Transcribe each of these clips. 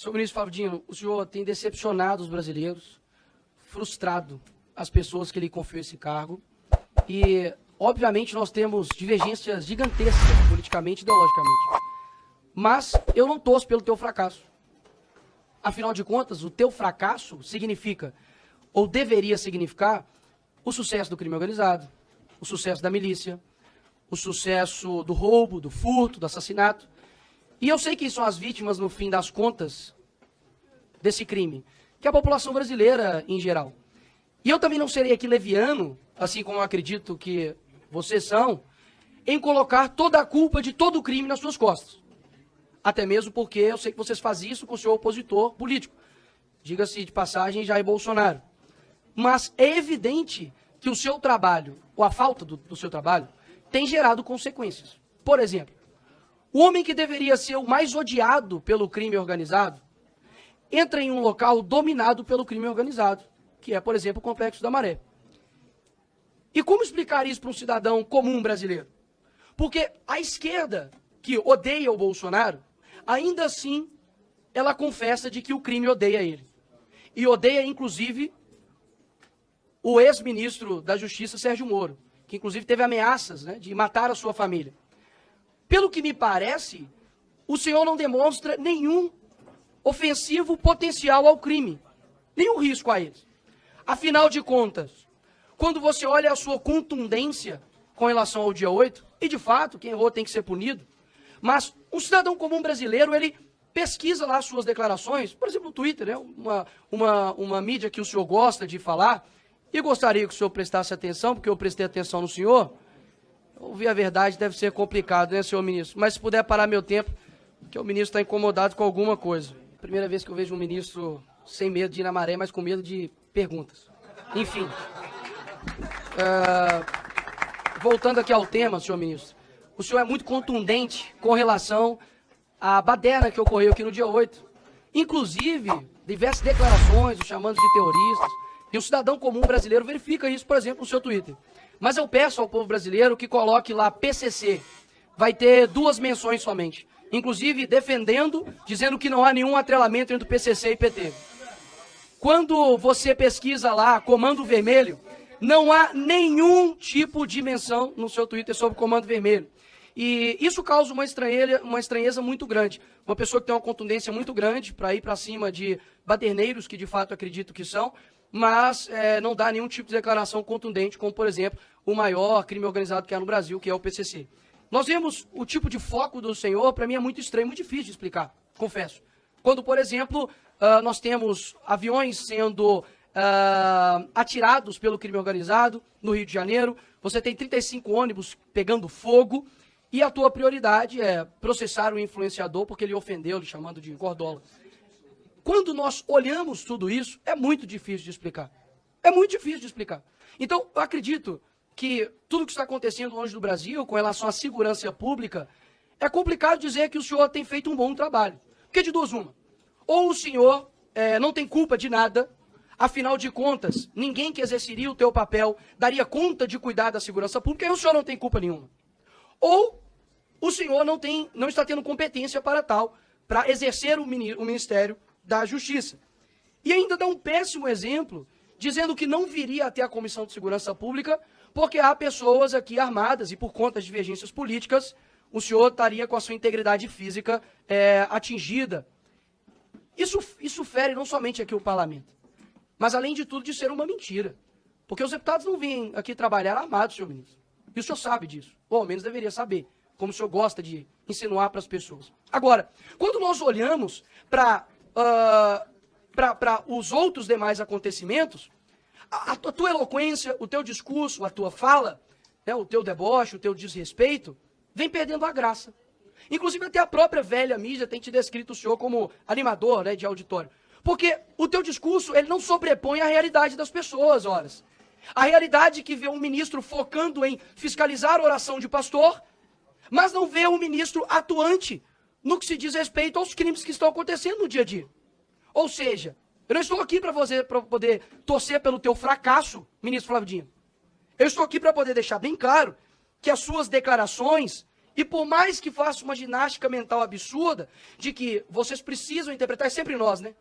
Senhor ministro Flávio Dino, o senhor tem decepcionado os brasileiros, frustrado as pessoas que lhe confiou esse cargo e, obviamente, nós temos divergências gigantescas politicamente e ideologicamente. Mas eu não torço pelo teu fracasso. Afinal de contas, o teu fracasso significa, ou deveria significar, o sucesso do crime organizado, o sucesso da milícia, o sucesso do roubo, do furto, do assassinato. E eu sei quem são as vítimas, no fim das contas, desse crime, que é a população brasileira em geral. E eu também não serei aqui leviano, assim como eu acredito que vocês são, em colocar toda a culpa de todo o crime nas suas costas. Até mesmo porque eu sei que vocês fazem isso com o seu opositor político. Diga-se de passagem, Jair Bolsonaro. Mas é evidente que o seu trabalho, ou a falta do seu trabalho, tem gerado consequências. Por exemplo, o homem que deveria ser o mais odiado pelo crime organizado, entra em um local dominado pelo crime organizado, que é, por exemplo, o Complexo da Maré. E como explicar isso para um cidadão comum brasileiro? Porque a esquerda, que odeia o Bolsonaro, ainda assim, ela confessa de que o crime odeia ele. E odeia, inclusive, o ex-ministro da Justiça, Sérgio Moro, que inclusive teve ameaças, né, de matar a sua família. Pelo que me parece, o senhor não demonstra nenhum ofensivo potencial ao crime, nenhum risco a eles. Afinal de contas, quando você olha a sua contundência com relação ao dia 8, e de fato, quem errou tem que ser punido, mas um cidadão comum brasileiro, ele pesquisa lá suas declarações, por exemplo, no Twitter, né, uma mídia que o senhor gosta de falar, e gostaria que o senhor prestasse atenção, porque eu prestei atenção no senhor. Ouvir a verdade deve ser complicado, né, senhor ministro? Mas se puder parar meu tempo, que o ministro está incomodado com alguma coisa. Primeira vez que eu vejo um ministro sem medo de ir na maré, mas com medo de perguntas. Enfim. Voltando aqui ao tema, senhor ministro. O senhor é muito contundente com relação à baderna que ocorreu aqui no dia 8. Inclusive, diversas declarações, o chamando de terroristas. E o cidadão comum brasileiro verifica isso, por exemplo, no seu Twitter. Mas eu peço ao povo brasileiro que coloque lá PCC. Vai ter 2 menções somente. Inclusive defendendo, dizendo que não há nenhum atrelamento entre o PCC e PT. Quando você pesquisa lá Comando Vermelho, não há nenhum tipo de menção no seu Twitter sobre Comando Vermelho. E isso causa uma estranheza muito grande. Uma pessoa que tem uma contundência muito grande para ir para cima de baderneiros, que de fato acredito que são, mas não dá nenhum tipo de declaração contundente, como, por exemplo, o maior crime organizado que há no Brasil, que é o PCC. Nós vemos o tipo de foco do senhor, para mim é muito estranho, muito difícil de explicar, confesso. Quando, por exemplo, nós temos aviões sendo atirados pelo crime organizado no Rio de Janeiro, você tem 35 ônibus pegando fogo, e a tua prioridade é processar o influenciador porque ele ofendeu, lhe chamando de gordola. Quando nós olhamos tudo isso, é muito difícil de explicar. É muito difícil de explicar. Então, eu acredito que tudo que está acontecendo longe do Brasil, com relação à segurança pública, é complicado dizer que o senhor tem feito um bom trabalho. Porque de duas uma. Ou o senhor não tem culpa de nada, afinal de contas, ninguém que exerceria o teu papel daria conta de cuidar da segurança pública, e o senhor não tem culpa nenhuma. Ou o senhor não está tendo competência para tal, para exercer o Ministério da Justiça. E ainda dá um péssimo exemplo, dizendo que não viria até a Comissão de Segurança Pública, porque há pessoas aqui armadas e por conta de divergências políticas, o senhor estaria com a sua integridade física atingida. Isso fere não somente aqui o parlamento, mas além de tudo de ser uma mentira. Porque os deputados não vêm aqui trabalhar armados, senhor ministro. E o senhor sabe disso, ou ao menos deveria saber, como o senhor gosta de insinuar para as pessoas. Agora, quando nós olhamos para os outros demais acontecimentos, a tua eloquência, o teu discurso, a tua fala, né, o teu deboche, o teu desrespeito, vem perdendo a graça. Inclusive até a própria velha mídia tem te descrito o senhor como animador, né, de auditório. Porque o teu discurso, ele não sobrepõe a realidade das pessoas, horas. A realidade que vê um ministro focando em fiscalizar a oração de pastor, mas não vê um ministro atuante no que se diz respeito aos crimes que estão acontecendo no dia a dia. Ou seja, eu não estou aqui para poder torcer pelo teu fracasso, ministro Flávio Dino. Eu estou aqui para poder deixar bem claro que as suas declarações E por mais que faça uma ginástica mental absurda, de que vocês precisam interpretar, é sempre nós, né?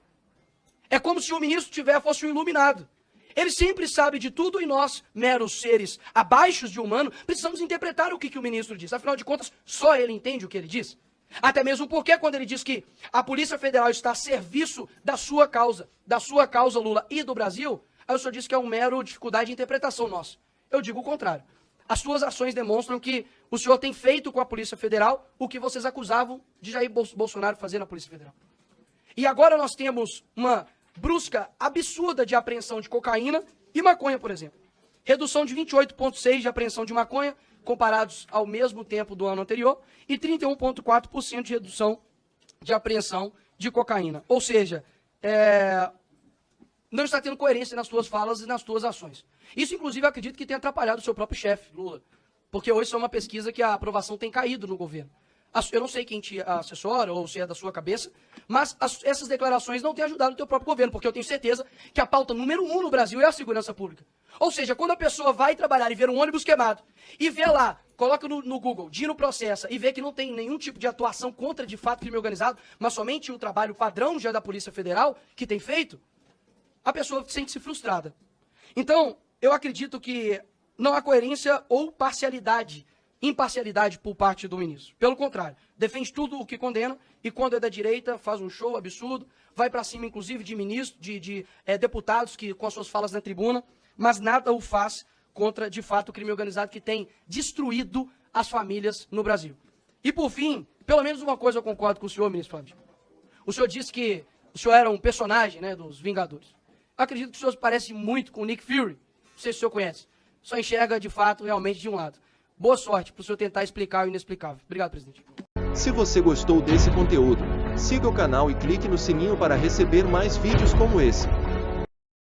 É como se o ministro fosse um iluminado. Ele sempre sabe de tudo e nós, meros seres abaixo de humano, precisamos interpretar o que o ministro diz. Afinal de contas, só ele entende o que ele diz. Até mesmo porque quando ele diz que a Polícia Federal está a serviço da sua causa, Lula, e do Brasil, aí o senhor diz que é uma mera dificuldade de interpretação nossa. Eu digo o contrário. As suas ações demonstram que o senhor tem feito com a Polícia Federal o que vocês acusavam de Jair Bolsonaro fazer na Polícia Federal. E agora nós temos uma brusca absurda de apreensão de cocaína e maconha, por exemplo. Redução de 28,6% de apreensão de maconha, comparados ao mesmo tempo do ano anterior, e 31,4% de redução de apreensão de cocaína. Ou seja, não está tendo coerência nas suas falas e nas suas ações. Isso, inclusive, eu acredito que tem atrapalhado o seu próprio chefe, Lula. Porque hoje isso é uma pesquisa que a aprovação tem caído no governo. Eu não sei quem te assessora ou se é da sua cabeça, mas essas declarações não têm ajudado o teu próprio governo, porque eu tenho certeza que a pauta número 1 no Brasil é a segurança pública. Ou seja, quando a pessoa vai trabalhar e ver um ônibus queimado, e vê lá, coloca no Google, Dino processa, e vê que não tem nenhum tipo de atuação contra, de fato, crime organizado, mas somente o trabalho padrão já da Polícia Federal que tem feito, a pessoa sente-se frustrada. Então, eu acredito que não há coerência ou imparcialidade por parte do ministro. Pelo contrário, defende tudo o que condena e quando é da direita faz um show absurdo, vai para cima inclusive de ministros, de deputados que com as suas falas na tribuna, mas nada o faz contra, de fato, o crime organizado que tem destruído as famílias no Brasil. E por fim, pelo menos uma coisa eu concordo com o senhor, ministro Flávio. O senhor disse que o senhor era um personagem, né, dos Vingadores. Eu acredito que o senhor parece muito com o Nick Fury, não sei se o senhor conhece, só enxerga de fato realmente de um lado. Boa sorte para o senhor tentar explicar o inexplicável. Obrigado, presidente. Se você gostou desse conteúdo, siga o canal e clique no sininho para receber mais vídeos como esse.